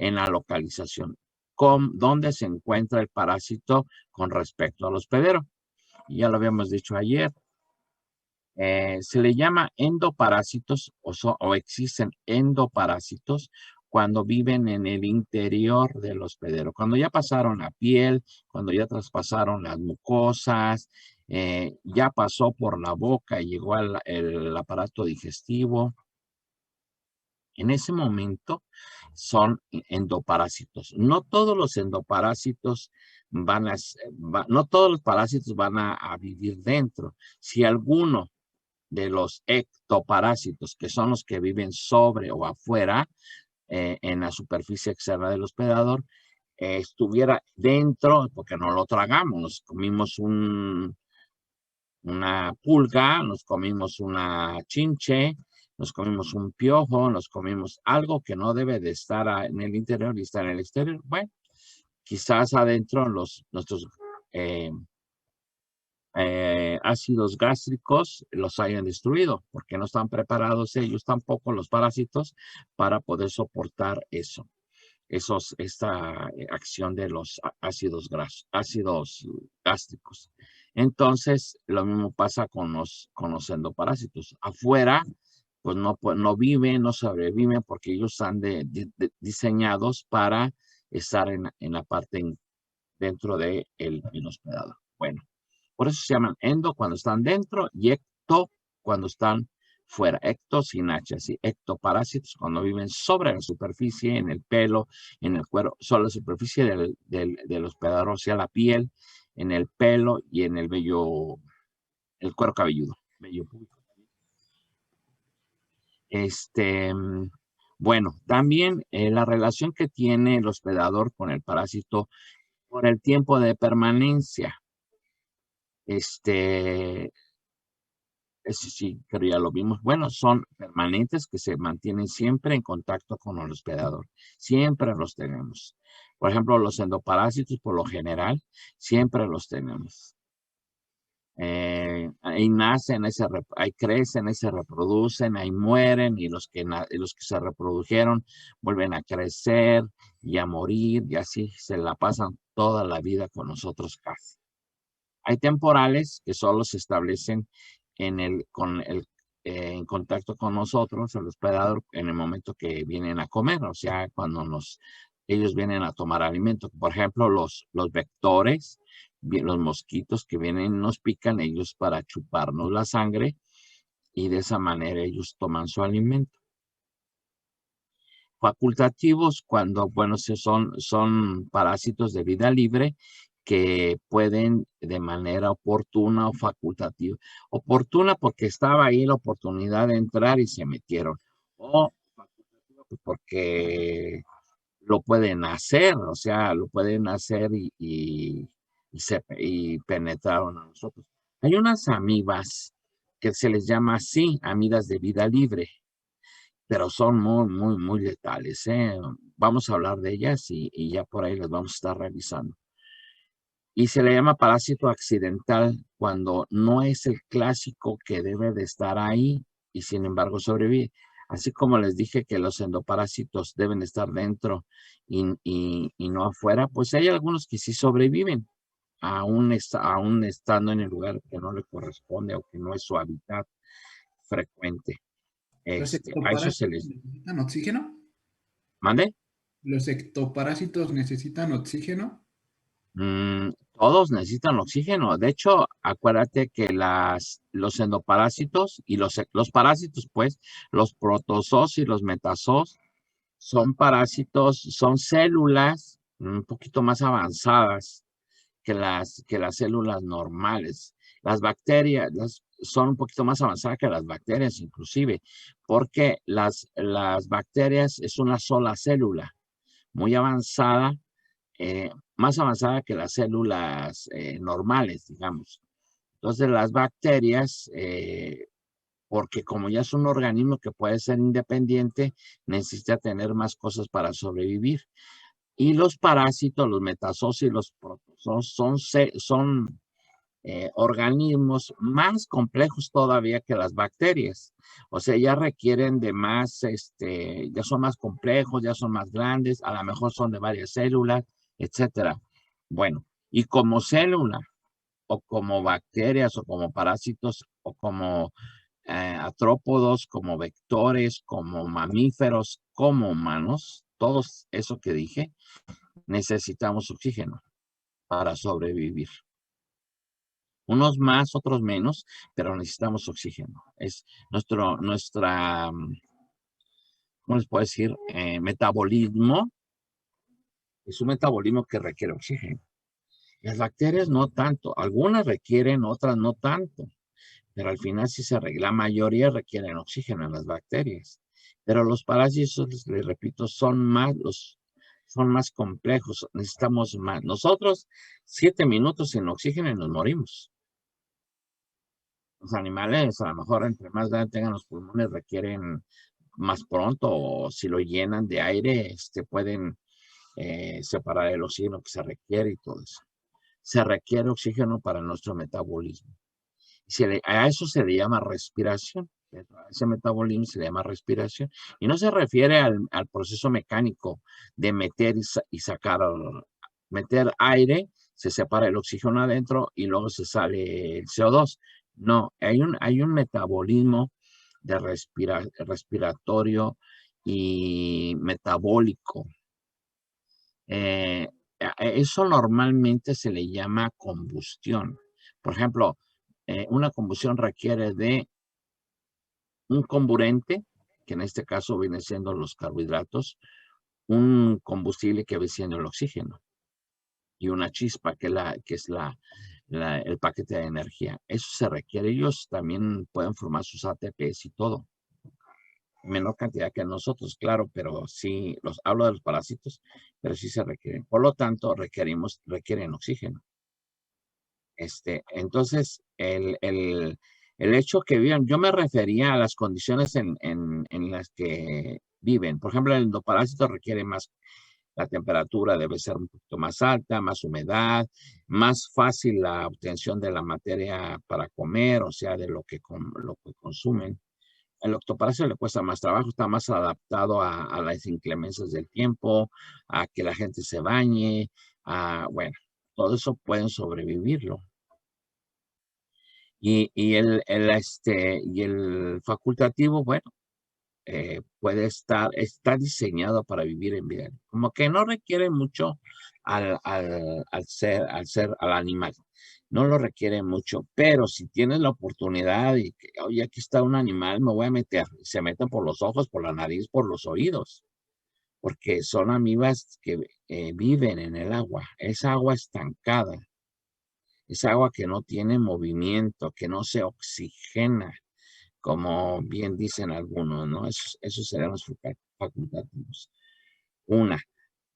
en la localización. ¿Dónde se encuentra el parásito con respecto al hospedero? Ya lo habíamos dicho ayer. Se le llama endoparásitos o existen endoparásitos cuando viven en el interior del hospedero. Cuando ya pasaron la piel, cuando ya traspasaron las mucosas, ya pasó por la boca y llegó al el aparato digestivo. En ese momento son endoparásitos. No todos los endoparásitos no todos los parásitos van a vivir dentro. Si alguno de los ectoparásitos, que son los que viven sobre o afuera, en la superficie externa del hospedador, estuviera dentro, porque no lo tragamos, nos comimos una pulga, nos comimos una chinche, nos comimos un piojo, nos comimos algo que no debe de estar en el interior y está en el exterior. Bueno, quizás adentro nuestros eh, ácidos gástricos los hayan destruido, porque no están preparados ellos tampoco, los parásitos, para poder soportar esta acción de los ácidos gástricos. Entonces, lo mismo pasa con los endoparásitos. Afuera, pues no viven, no sobreviven, porque ellos están diseñados para estar en la parte dentro del hospedador. Bueno, por eso se llaman endo cuando están dentro y ecto cuando están fuera. Ecto sin H, así. Ectoparásitos cuando viven sobre la superficie, en el pelo, en el cuero, sobre la superficie del hospedador, o sea, la piel, en el pelo y en el el cuero cabelludo. Vello púbico. Bueno, también la relación que tiene el hospedador con el parásito por el tiempo de permanencia. Eso sí, pero ya lo vimos. Bueno, son permanentes que se mantienen siempre en contacto con el hospedador. Siempre los tenemos. Por ejemplo, los endoparásitos, por lo general, siempre los tenemos. Ahí nacen, ahí crecen, ahí se reproducen, ahí mueren, y los que se reprodujeron vuelven a crecer y a morir, y así se la pasan toda la vida con nosotros casi. Hay temporales que solo se establecen en contacto con nosotros, el hospedador, en el momento que vienen a comer, o sea, cuando ellos vienen a tomar alimento. Por ejemplo, los vectores, los mosquitos que vienen y nos pican, ellos para chuparnos la sangre, y de esa manera ellos toman su alimento. Facultativos, cuando, bueno, son parásitos de vida libre que pueden de manera oportuna o facultativa. Oportuna porque estaba ahí la oportunidad de entrar y se metieron. O facultativa pues, porque lo pueden hacer, o sea, lo pueden hacer y penetraron a nosotros. Hay unas amibas que se les llama así, amidas de vida libre, pero son muy, muy, muy letales, ¿eh? Vamos a hablar de ellas y ya por ahí las vamos a estar revisando. Y se le llama parásito accidental cuando no es el clásico que debe de estar ahí y sin embargo sobrevive. Así como les dije que los endoparásitos deben estar dentro y no afuera, pues hay algunos que sí sobreviven, aún estando en el lugar que no le corresponde o que no es su hábitat frecuente. ¿Los A eso se ectoparásitos les necesitan oxígeno? mande. ¿Los ectoparásitos necesitan oxígeno? Todos necesitan oxígeno. De hecho, acuérdate que los endoparásitos y los parásitos, pues, los protozoos y los metazoos, son parásitos, son células un poquito más avanzadas que las células normales. Las bacterias son un poquito más avanzadas que las bacterias, inclusive, porque las bacterias es una sola célula, muy avanzada, más avanzada que las células normales, digamos. Entonces, las bacterias, porque como ya es un organismo que puede ser independiente, necesita tener más cosas para sobrevivir. Y los parásitos, los metazoos y los protozoos son organismos más complejos todavía que las bacterias. O sea, ya requieren de más, ya son más complejos, ya son más grandes, a lo mejor son de varias células, etcétera. Bueno, y como célula, o como bacterias, o como parásitos, o como artrópodos, como vectores, como mamíferos, como humanos, todos eso que dije, necesitamos oxígeno para sobrevivir. Unos más, otros menos, pero necesitamos oxígeno. Es nuestra, ¿cómo les puedo decir? Metabolismo. Es un metabolismo que requiere oxígeno. Las bacterias no tanto. Algunas requieren, otras no tanto. Pero al final sí se arregla. La mayoría requieren oxígeno en las bacterias. Pero los parásitos, les repito, son más complejos. Necesitamos más. Nosotros, 7 minutos sin oxígeno y nos morimos. Los animales, a lo mejor entre más grande tengan los pulmones, requieren más pronto, o si lo llenan de aire, pueden separar el oxígeno que se requiere y todo eso. Se requiere oxígeno para nuestro metabolismo. A eso se le llama respiración. A ese metabolismo se le llama respiración. Y no se refiere al proceso mecánico de meter y sacar, meter aire, se separa el oxígeno adentro y luego se sale el CO2. No, hay un metabolismo de respiratorio y metabólico. Eso normalmente se le llama combustión. Por ejemplo, una combustión requiere de un comburente, que en este caso viene siendo los carbohidratos, un combustible que viene siendo el oxígeno, y una chispa que es el paquete de energía. Eso se requiere. Ellos también pueden formar sus ATPs y todo. En menor cantidad que nosotros, claro, pero sí, hablo de los parásitos, pero sí se requieren. Por lo tanto, requieren oxígeno. Entonces, el hecho que viven, yo me refería a las condiciones en las que viven. Por ejemplo, el endoparásito requiere más, la temperatura debe ser un poquito más alta, más humedad, más fácil la obtención de la materia para comer, o sea, de lo que consumen. El octoparásito le cuesta más trabajo, está más adaptado a las inclemencias del tiempo, a que la gente se bañe, bueno, todo eso pueden sobrevivirlo. Y el facultativo, bueno, está diseñado para vivir en vida. Como que no requiere mucho al animal. No lo requiere mucho, pero si tienes la oportunidad y que, oye, aquí está un animal, me voy a meter. Se meten por los ojos, por la nariz, por los oídos, porque son amibas que viven en el agua. Es agua estancada. Es agua que no tiene movimiento, que no se oxigena, como bien dicen algunos, ¿no? Esos serían los facultativos. Una,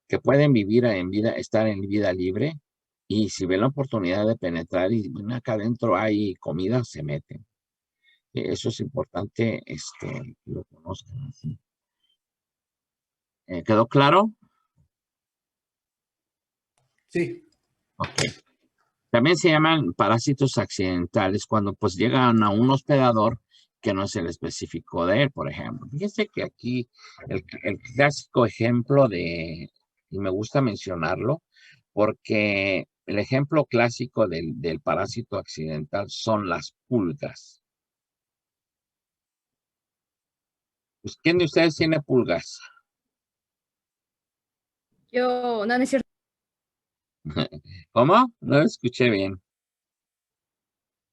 que pueden vivir estar en vida libre, y si ven la oportunidad de penetrar y bueno, acá adentro hay comida, se meten. Eso es importante, que lo conozcan así. ¿Quedó claro? Sí. Ok. También se llaman parásitos accidentales cuando pues llegan a un hospedador que no es el específico de él, por ejemplo. Fíjense que aquí el clásico ejemplo y me gusta mencionarlo, porque el ejemplo clásico del parásito accidental son las pulgas. Pues, ¿quién de ustedes tiene pulgas? Yo, no, no es cierto. ¿Cómo? No lo escuché bien.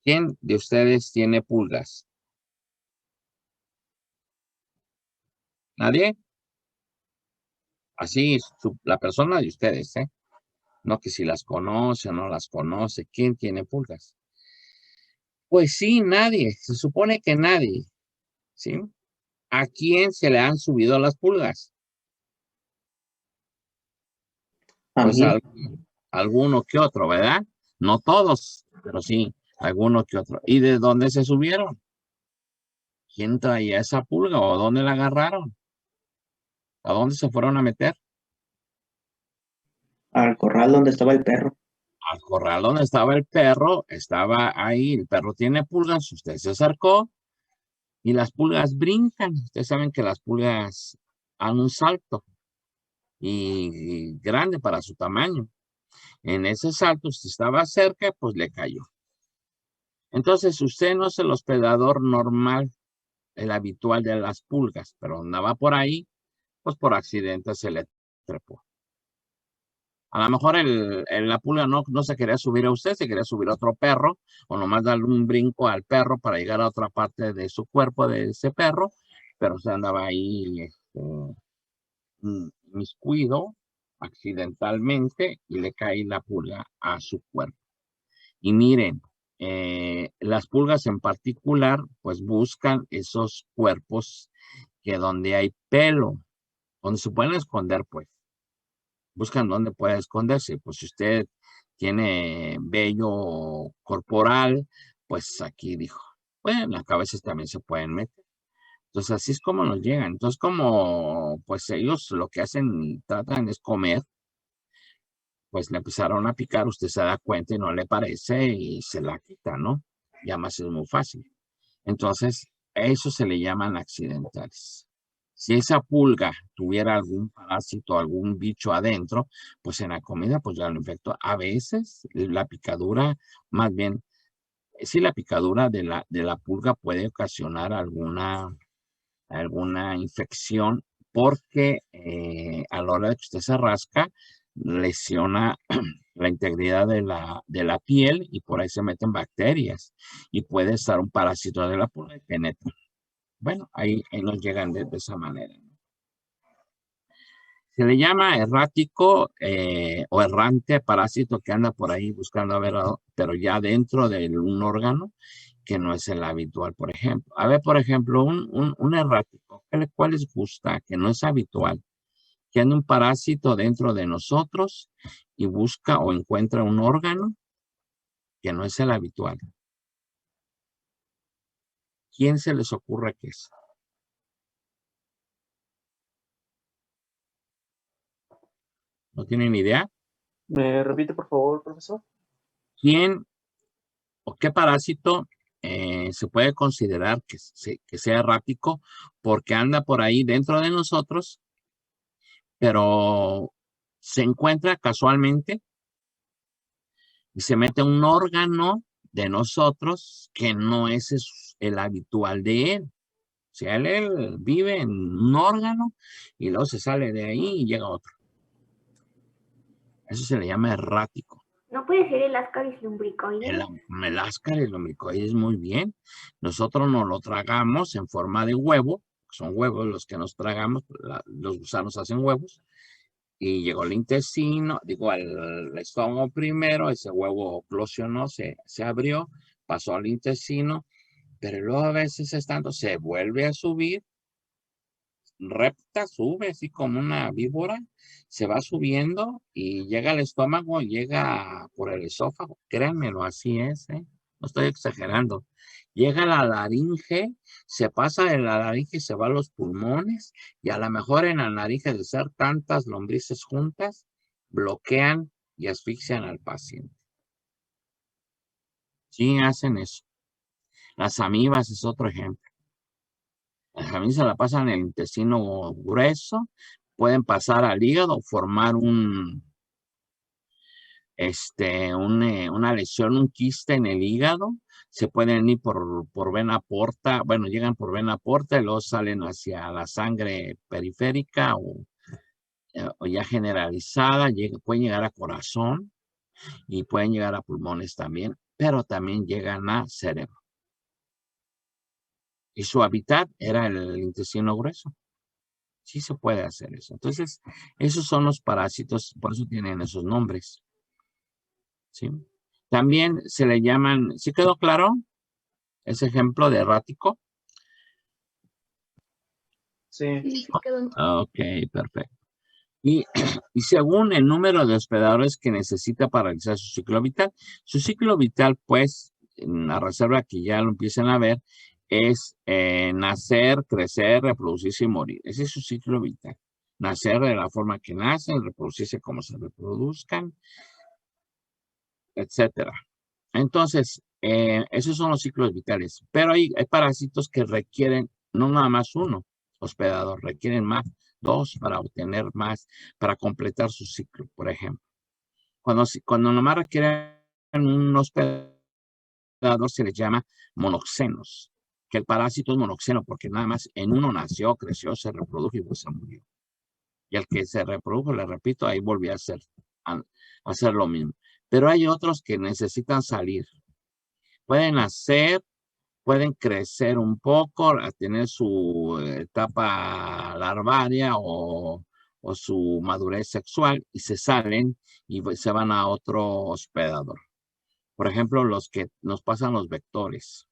¿Quién de ustedes tiene pulgas? ¿Nadie? Así, la persona de ustedes, ¿eh? No que si las conoce o no las conoce. ¿Quién tiene pulgas? Pues sí, nadie. Se supone que nadie. ¿Sí? ¿A quién se le han subido las pulgas? A Pues mí, alguno que otro, ¿verdad? No todos, pero sí, alguno que otro. ¿Y de dónde se subieron? ¿Quién traía esa pulga o dónde la agarraron? ¿A dónde se fueron a meter? al corral donde estaba el perro. al corral donde estaba el perro, estaba ahí, el perro tiene pulgas, usted se acercó y las pulgas brincan. Ustedes saben que las pulgas dan un salto y grande para su tamaño. En ese salto, usted estaba cerca, pues le cayó. Entonces, usted no es el hospedador normal, el habitual de las pulgas, pero andaba por ahí, pues por accidente se le trepó. A lo mejor la pulga no se quería subir a usted, se quería subir a otro perro, o nomás darle un brinco al perro para llegar a otra parte de su cuerpo de ese perro, pero se andaba ahí miscuido accidentalmente y le cae la pulga a su cuerpo. Y miren, las pulgas en particular, pues buscan esos cuerpos que donde hay pelo, donde se pueden esconder, pues. Buscan dónde puede esconderse. Pues si usted tiene vello corporal, pues aquí dijo, bueno, las cabezas también se pueden meter. Entonces así es como nos llegan. Entonces como pues ellos lo que hacen, tratan es comer, pues le empezaron a picar, usted se da cuenta y no le parece y se la quita, ¿no? Y además es muy fácil. Entonces, eso se le llaman accidentales. Si esa pulga tuviera algún parásito, algún bicho adentro, pues en la comida, pues ya lo infectó. A veces la picadura, más bien, si la picadura de la pulga puede ocasionar alguna infección porque a la hora de que usted se rasca, lesiona la integridad de la piel y por ahí se meten bacterias y puede estar un parásito de la pulga que penetra. Bueno, ahí nos llegan de esa manera. Se le llama errático o errante parásito que anda por ahí buscando a ver, pero ya dentro de un órgano que no es el habitual, por ejemplo. A ver, por ejemplo, un errático, ¿cuál les gusta? Que no es habitual, que anda un parásito dentro de nosotros y busca o encuentra un órgano que no es el habitual. ¿Quién se les ocurre que es? ¿No tienen idea? ¿Me repite, por favor, profesor? ¿Quién o qué parásito se puede considerar que sea errático porque anda por ahí dentro de nosotros, pero se encuentra casualmente y se mete un órgano de nosotros que no es el habitual de él? O sea, él vive en un órgano y luego se sale de ahí y llega otro. Eso se le llama errático. ¿No puede ser el Ascaris lumbricoides? El Ascaris lumbricoides, muy bien. Nosotros nos lo tragamos en forma de huevo. Son huevos los que nos tragamos. Los gusanos hacen huevos. Y llegó al intestino, al estómago primero. Ese huevo eclosionó, se abrió, pasó al intestino. Pero luego a veces estando se vuelve a subir. Repta, sube así como una víbora, se va subiendo y llega al estómago, llega por el esófago, créanmelo, así es, no estoy exagerando. Llega a la laringe, se pasa de la laringe y se va a los pulmones, y a lo mejor en la laringe, de ser tantas lombrices juntas, bloquean y asfixian al paciente. Sí, hacen eso. Las amibas es otro ejemplo. Las amibas se la pasan en el intestino grueso, pueden pasar al hígado, formar una lesión, un quiste en el hígado. Se pueden ir por vena porta, bueno, llegan por vena porta y luego salen hacia la sangre periférica o ya generalizada, pueden llegar a corazón y pueden llegar a pulmones también, pero también llegan a cerebro. Y su hábitat era el intestino grueso. Sí se puede hacer eso. Entonces, esos son los parásitos, por eso tienen esos nombres. ¿Sí? También se le llaman, ¿sí quedó claro? Ese ejemplo de errático. Sí. Ok, perfecto. Y según el número de hospedadores que necesita para realizar su ciclo vital, pues, en la reserva que ya lo empiezan a ver, es nacer, crecer, reproducirse y morir. Ese es su ciclo vital. Nacer de la forma que nacen, reproducirse como se reproduzcan. etcétera. Entonces, esos son los ciclos vitales. Pero hay parásitos que requieren no nada más uno hospedador, requieren más, dos para obtener más, para completar su ciclo, por ejemplo. Cuando nomás requieren un hospedador se les llama monoxenos, que el parásito es monoxeno porque nada más en uno nació, creció, se reprodujo y pues se murió. Y el que se reprodujo, le repito, ahí volvió a hacer lo mismo. Pero hay otros que necesitan salir. Pueden nacer, pueden crecer un poco, a tener su etapa larvaria o su madurez sexual y se salen y se van a otro hospedador. Por ejemplo, los que nos pasan los vectores,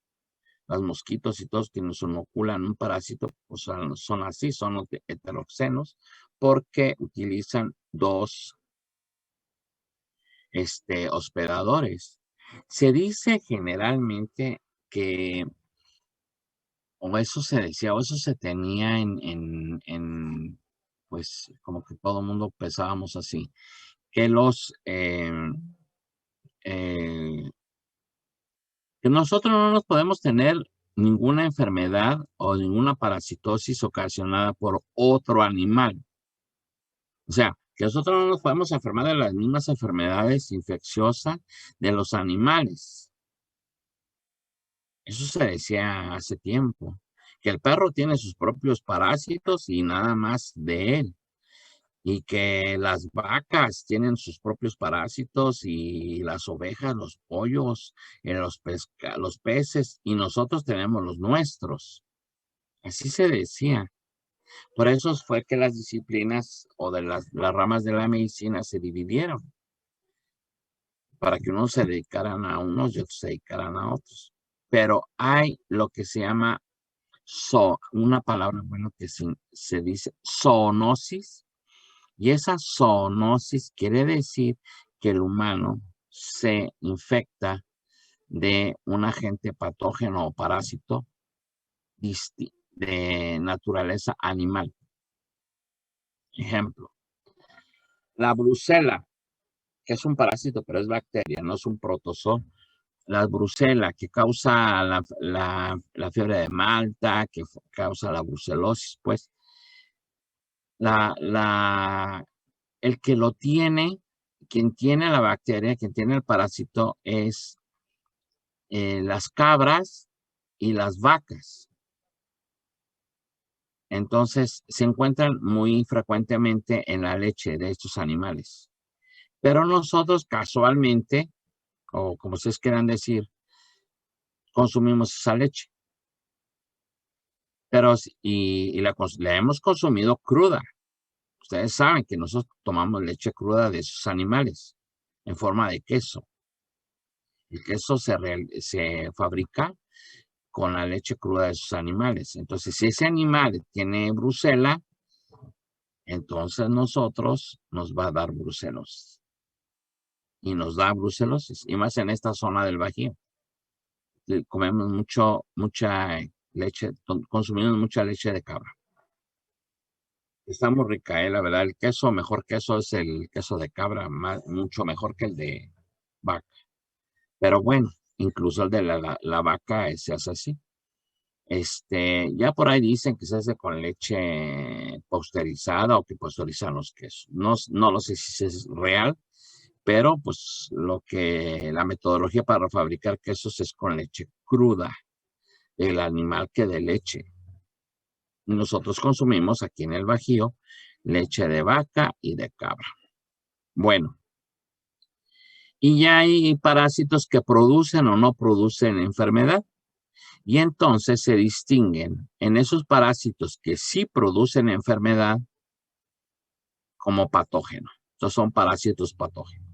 los mosquitos y todos que nos inoculan un parásito, pues son así, son los heteroxenos, porque utilizan dos hospedadores. Se dice generalmente que, o eso se decía, o eso se tenía pues como que todo el mundo pensábamos así, que que nosotros no nos podemos tener ninguna enfermedad o ninguna parasitosis ocasionada por otro animal. O sea, que nosotros no nos podemos enfermar de las mismas enfermedades infecciosas de los animales. Eso se decía hace tiempo, que el perro tiene sus propios parásitos y nada más de él. Y que las vacas tienen sus propios parásitos y las ovejas, los pollos, los peces y nosotros tenemos los nuestros. Así se decía. Por eso fue que las disciplinas o de las ramas de la medicina se dividieron. Para que unos se dedicaran a unos y otros se dedicaran a otros. Pero hay lo que se llama una palabra, bueno, que se dice zoonosis. Y esa zoonosis quiere decir que el humano se infecta de un agente patógeno o parásito de naturaleza animal. Ejemplo, la brucela, que es un parásito, pero es bacteria, no es un protozoo. La brucela, que causa la fiebre de Malta, que causa la brucelosis, pues, el que lo tiene, quien tiene la bacteria, quien tiene el parásito, es las cabras y las vacas. Entonces, se encuentran muy frecuentemente en la leche de estos animales. Pero nosotros casualmente, o como ustedes quieran decir, consumimos esa leche. Pero, la hemos consumido cruda. Ustedes saben que nosotros tomamos leche cruda de esos animales en forma de queso. El queso se fabrica con la leche cruda de esos animales. Entonces, si ese animal tiene brucela, entonces nosotros nos va a dar brucelosis. Y nos da brucelosis. Y más en esta zona del Bajío. Comemos mucha leche, consumimos mucha leche de cabra. Está muy rica, la verdad. El mejor queso es el queso de cabra, mucho mejor que el de vaca. Pero bueno, incluso el de la vaca se hace así. Ya por ahí dicen que se hace con leche pasteurizada o que pasteurizan los quesos. No lo sé si es real, pero pues la metodología para fabricar quesos es con leche cruda del animal que de leche. Y nosotros consumimos aquí en el Bajío leche de vaca y de cabra. Bueno, y ya hay parásitos que producen o no producen enfermedad. Y entonces se distinguen en esos parásitos que sí producen enfermedad como patógenos. Estos son parásitos patógenos.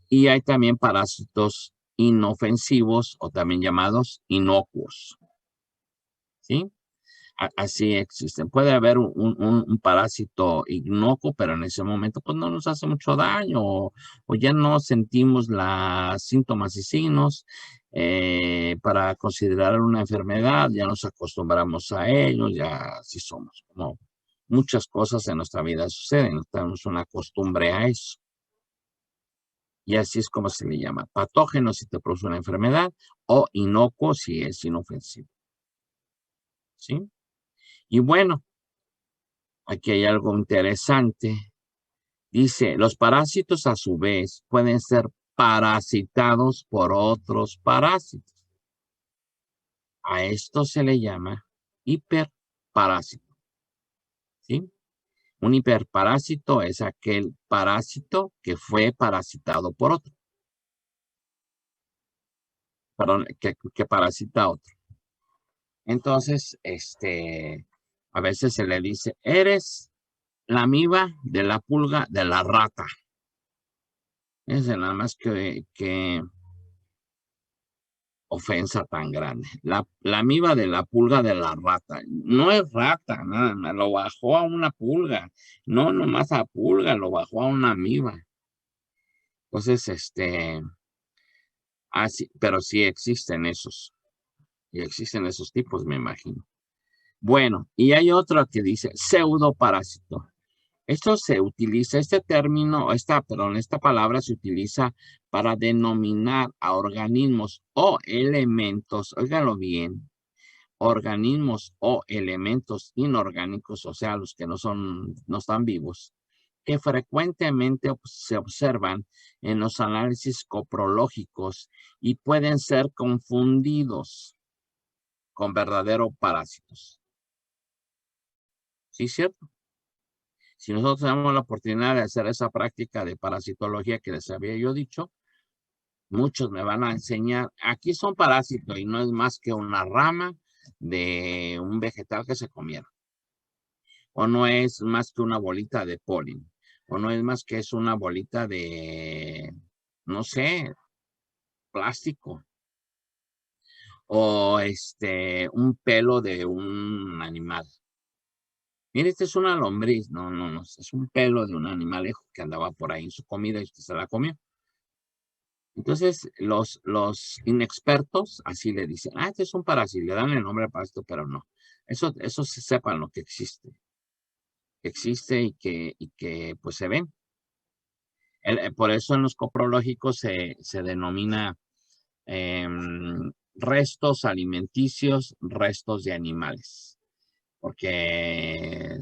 Y hay también parásitos inofensivos o también llamados inocuos. ¿Sí? Así existen. Puede haber un parásito inocuo, pero en ese momento pues no nos hace mucho daño o ya no sentimos los síntomas y signos para considerar una enfermedad, ya nos acostumbramos a ello, ya así somos. Como muchas cosas en nuestra vida suceden, tenemos una costumbre a eso. Y así es como se le llama. Patógeno si te produce una enfermedad o inocuo si es inofensivo. ¿Sí? Y bueno, aquí hay algo interesante. Dice, los parásitos a su vez pueden ser parasitados por otros parásitos. A esto se le llama hiperparásito. ¿Sí? Un hiperparásito es aquel parásito que fue parasitado por otro. Perdón, que parasita a otro. Entonces, a veces se le dice, eres la amiba de la pulga de la rata. Es nada más que ofensa tan grande. La amiba de la pulga de la rata. No es rata, nada más. Lo bajó a una pulga. No nomás a pulga, lo bajó a una amiba. Entonces, así, pero sí existen esos. Y existen esos tipos, me imagino. Bueno, y hay otro que dice pseudoparásito. Esto se utiliza, este término, esta palabra se utiliza para denominar a organismos o elementos, óigalo bien, organismos o elementos inorgánicos, o sea, los que no están vivos, que frecuentemente se observan en los análisis coprológicos y pueden ser confundidos con verdaderos parásitos. ¿Sí, cierto? Si nosotros tenemos la oportunidad de hacer esa práctica de parasitología que les había yo dicho, muchos me van a enseñar, aquí son parásitos y no es más que una rama de un vegetal que se comieron. O no es más que una bolita de polen. O no es más que es una bolita de, no sé, plástico. O un pelo de un animal. Mire, esta es una lombriz. No. Es un pelo de un animalejo que andaba por ahí en su comida y usted se la comió. Entonces, los inexpertos así le dicen, este es un parásito, le dan el nombre al parásito, pero no. Eso se sepan lo que existe. Existe y que pues se ven. Por eso en los coprológicos se denomina restos alimenticios, restos de animales. Porque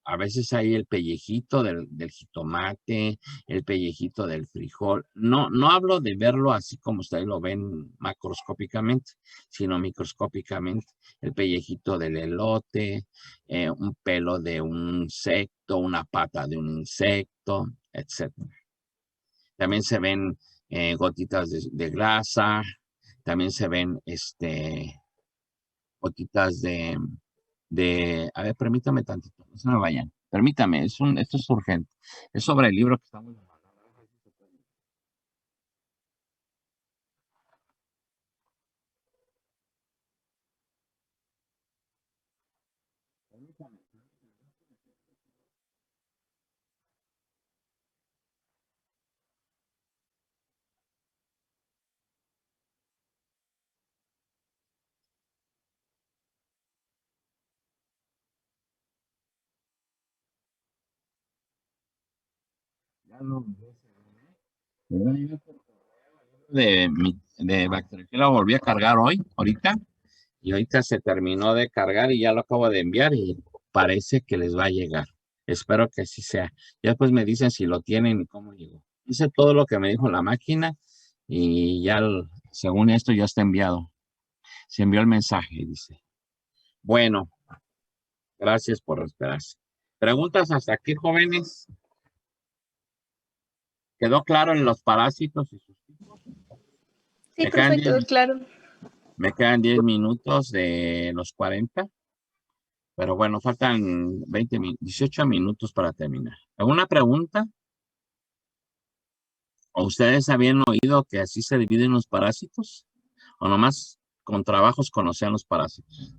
a veces hay el pellejito del jitomate, el pellejito del frijol. No hablo de verlo así como ustedes lo ven macroscópicamente, sino microscópicamente. El pellejito del elote, un pelo de un insecto, una pata de un insecto, etc. También se ven gotitas de grasa, también se ven gotitas a ver, permítame tantito, no se me vayan. Permítame, esto es urgente. Es sobre el libro que estamos llamando. Permítame. Ya lo de Bacteriophila lo volví a cargar ahorita, y ahorita se terminó de cargar y ya lo acabo de enviar y parece que les va a llegar. Espero que así sea. Ya después me dicen si lo tienen y cómo llegó. Hice todo lo que me dijo la máquina y ya, según esto, ya está enviado. Se envió el mensaje, dice. Bueno, gracias por esperarse. ¿Preguntas hasta aquí, jóvenes? ¿Quedó claro en los parásitos y sus tipos? Sí, Me quedan perfecto, 10 claro. Me quedan 10 minutos de los 40, pero bueno, faltan 18 minutos para terminar. ¿Alguna pregunta? ¿O ustedes habían oído que así se dividen los parásitos? ¿O nomás con trabajos conocían los parásitos?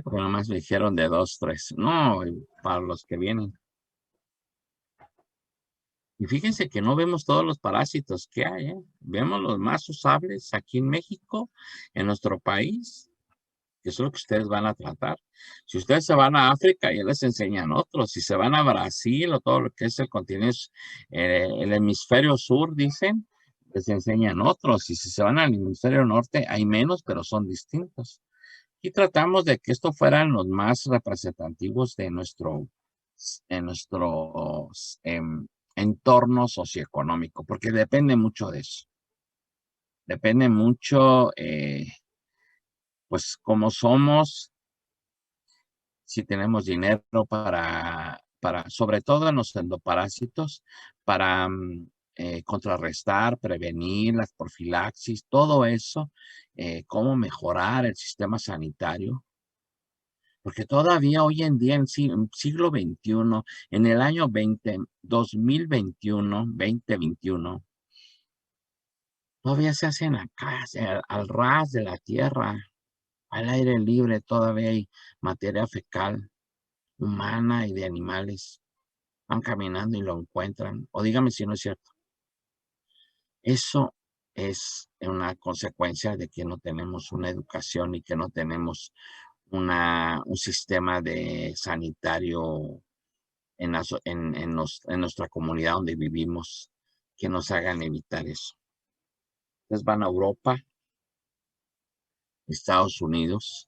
Porque nomás me dijeron de 2, 3. No, para los que vienen. Y fíjense que no vemos todos los parásitos que hay, ¿eh? Vemos los más usables aquí en México, en nuestro país, que eso es lo que ustedes van a tratar. Si ustedes se van a África, ya les enseñan otros. Si se van a Brasil o todo lo que es el continente, el hemisferio sur, dicen, les enseñan otros. Y si se van al hemisferio norte, hay menos, pero son distintos. Y tratamos de que esto fueran los más representativos de nuestro entorno socioeconómico, porque depende mucho de eso. Depende mucho, pues, cómo somos, si tenemos dinero sobre todo en los endoparásitos, para contrarrestar, prevenir las profilaxis, todo eso, cómo mejorar el sistema sanitario. Porque todavía hoy en día, en siglo XXI, en el año 2021, todavía se hacen acá, al ras de la tierra, al aire libre, todavía hay materia fecal humana y de animales. Van caminando y lo encuentran. O dígame si no es cierto. Eso es una consecuencia de que no tenemos una educación y que no tenemos un sistema sanitario en nuestra comunidad donde vivimos que nos hagan evitar eso. Ustedes van a Europa, Estados Unidos,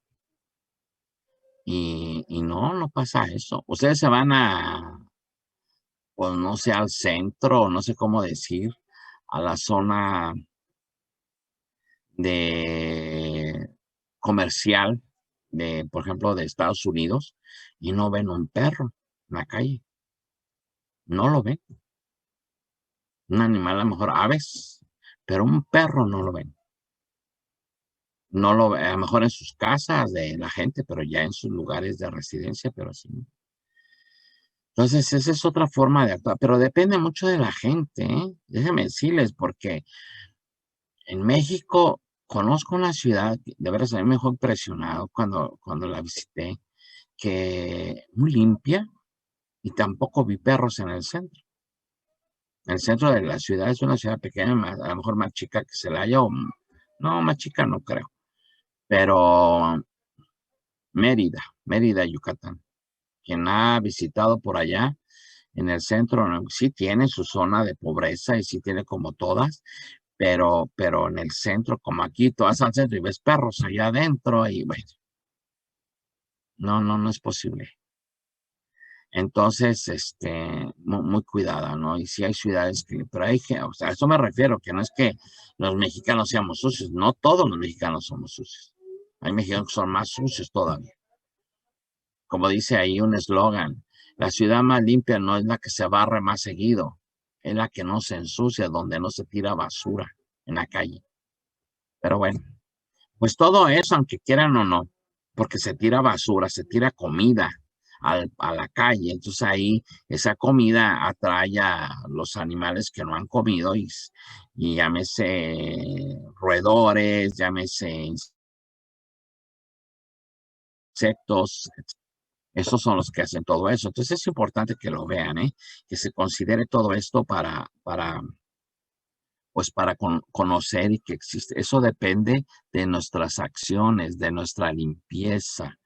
y no pasa eso. Ustedes se van pues no sé, al centro, no sé cómo decir, a la zona de comercial por ejemplo, de Estados Unidos, y no ven un perro en la calle. No lo ven. Un animal, a lo mejor aves, pero un perro no lo ven. No lo ven, a lo mejor en sus casas de la gente, pero ya en sus lugares de residencia, pero así no. Entonces, esa es otra forma de actuar, pero depende mucho de la gente, ¿eh? Déjenme decirles, porque en México conozco una ciudad, de veras a mí me dejó impresionado cuando la visité, que muy limpia, y tampoco vi perros en el centro. El centro de la ciudad es una ciudad pequeña, a lo mejor más chica que Celaya, no, más chica no creo, pero Mérida, Yucatán. Quien ha visitado por allá, en el centro, sí tiene su zona de pobreza y sí tiene como todas, pero en el centro, como aquí, tú vas al centro y ves perros allá adentro y bueno, no es posible. Entonces, muy cuidada, ¿no? Y sí hay ciudades pero hay, o sea, a eso me refiero, que no es que los mexicanos seamos sucios, no todos los mexicanos somos sucios. Hay mexicanos que son más sucios todavía. Como dice ahí un eslogan, la ciudad más limpia no es la que se barre más seguido, es la que no se ensucia, donde no se tira basura en la calle. Pero bueno, pues todo eso, aunque quieran o no, porque se tira basura, se tira comida a la calle, entonces ahí esa comida atrae a los animales que no han comido y llámese roedores, llámese insectos, esos son los que hacen todo eso. Entonces es importante que lo vean, que se considere todo esto pues para conocer y que existe. Eso depende de nuestras acciones, de nuestra limpieza,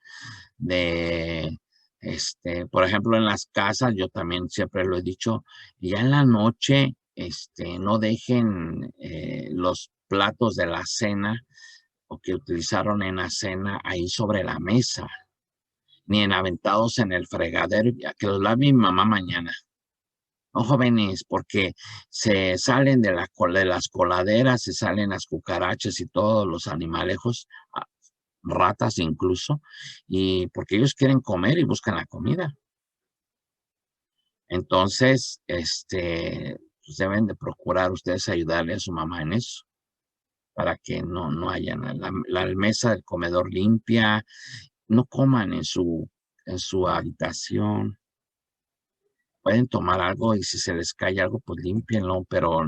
por ejemplo, en las casas, yo también siempre lo he dicho, ya en la noche, no dejen los platos de la cena o que utilizaron en la cena ahí sobre la mesa, ni aventados en el fregadero, ya que los lave mi mamá mañana. No, jóvenes, porque se salen de las coladeras, se salen las cucarachas y todos los animalejos, ratas incluso, y porque ellos quieren comer y buscan la comida. Entonces, pues deben de procurar ustedes ayudarle a su mamá en eso, para que no haya la mesa del comedor limpia, no coman en su habitación. Pueden tomar algo y si se les cae algo, pues límpienlo, pero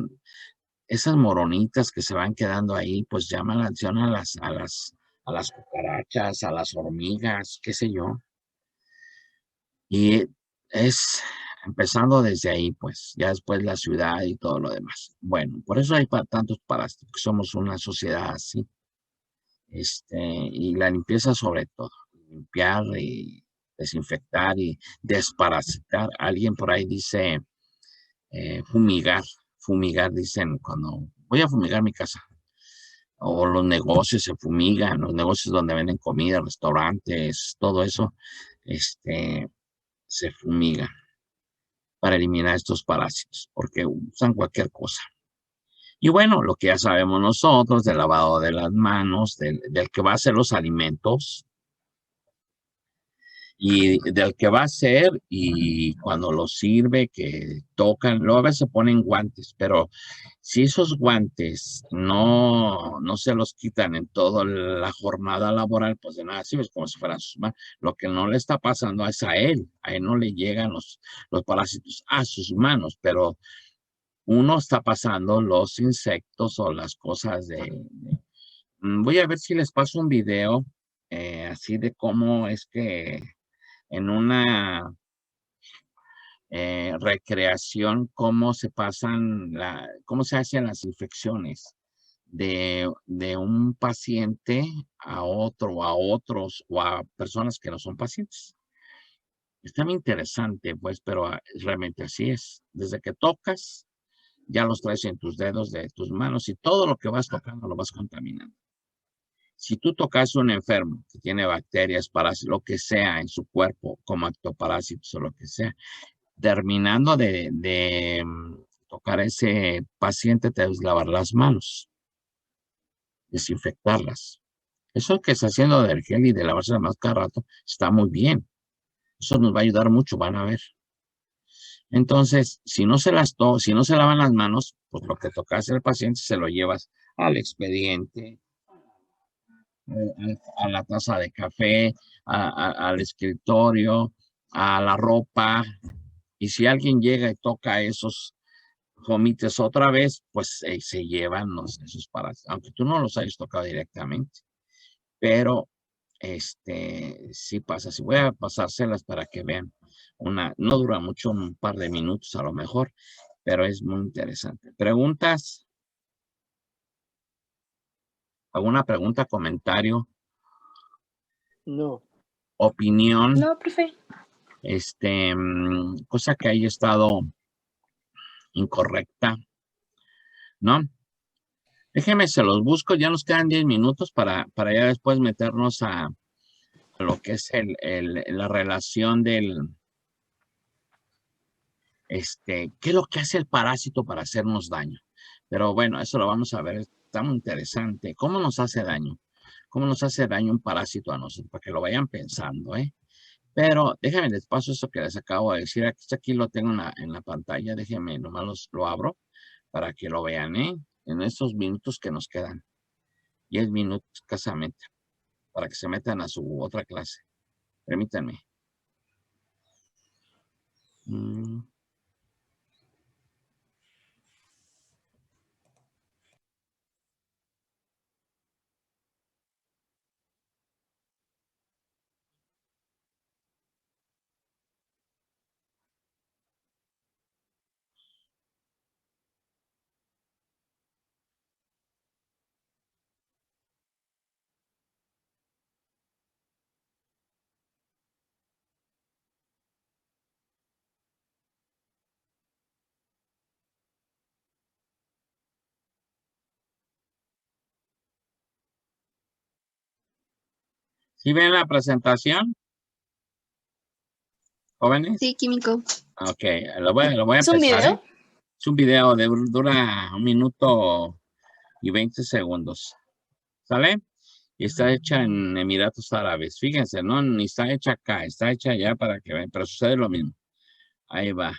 esas moronitas que se van quedando ahí, pues llaman la atención a las cucarachas, a las hormigas, qué sé yo. Y es empezando desde ahí, pues, ya después la ciudad y todo lo demás. Bueno, por eso hay tantos parásitos, que somos una sociedad así. Y la limpieza sobre todo. Limpiar y desinfectar y desparasitar. Alguien por ahí dice fumigar. Fumigar, dicen cuando voy a fumigar mi casa. O los negocios se fumigan, los negocios donde venden comida, restaurantes, todo eso, se fumiga para eliminar estos parásitos, porque usan cualquier cosa. Y bueno, lo que ya sabemos nosotros del lavado de las manos, del que va a hacer los alimentos y del que va a hacer y cuando lo sirve, que tocan, luego a veces se ponen guantes, pero si esos guantes no se los quitan en toda la jornada laboral, pues de nada sirve, como si fueran sus manos. Lo que no le está pasando es a él no le llegan los parásitos a sus manos, pero uno está pasando los insectos o las cosas voy a ver si les paso un video así de cómo es que en una recreación, cómo se pasan, cómo se hacen las infecciones de un paciente a otro, a otros o a personas que no son pacientes. Está muy interesante, pues, pero realmente así es. Desde que tocas, ya los traes en tus dedos de tus manos y todo lo que vas tocando lo vas contaminando. Si tú tocas a un enfermo que tiene bacterias, parásitos, lo que sea en su cuerpo, como ectoparásitos o lo que sea, terminando de tocar a ese paciente, te debes lavar las manos, desinfectarlas. Eso que está haciendo del gel y de lavarse las manos cada rato está muy bien. Eso nos va a ayudar mucho, van a ver. Entonces, si no se lavan las manos, pues lo que tocaste al paciente se lo llevas al expediente, a la taza de café, al escritorio, a la ropa. Y si alguien llega y toca esos vomites otra vez, pues se llevan esos parásitos, aunque tú no los hayas tocado directamente. Pero sí pasa. Si voy a pasárselas para que vean. No dura mucho, un par de minutos a lo mejor, pero es muy interesante. ¿Preguntas? ¿Alguna pregunta, comentario? No. Opinión, No, profe. cosa que haya estado incorrecta, ¿no? Déjenme, se los busco, ya nos quedan 10 minutos para ya después meternos a lo que es la relación del, ¿qué es lo que hace el parásito para hacernos daño? Pero bueno, eso lo vamos a ver, está muy interesante. ¿Cómo nos hace daño? ¿Cómo nos hace daño un parásito a nosotros? Para que lo vayan pensando, ¿eh? Pero déjenme les paso eso que les acabo de decir. Aquí lo tengo en la pantalla. Déjenme, nomás lo abro para que lo vean, ¿eh? En estos minutos que nos quedan. 10 minutos escasamente. Para que se metan a su otra clase. Permítanme. ¿Sí ven la presentación? ¿Jóvenes? Sí, químico. Ok, lo voy a ¿Es un empezar, video? ¿eh? Es un video dura 1 minuto y 20 segundos. ¿Sale? Y está hecha en Emiratos Árabes. Fíjense, no, ni está hecha acá, está hecha allá para que vean, pero sucede lo mismo. Ahí va.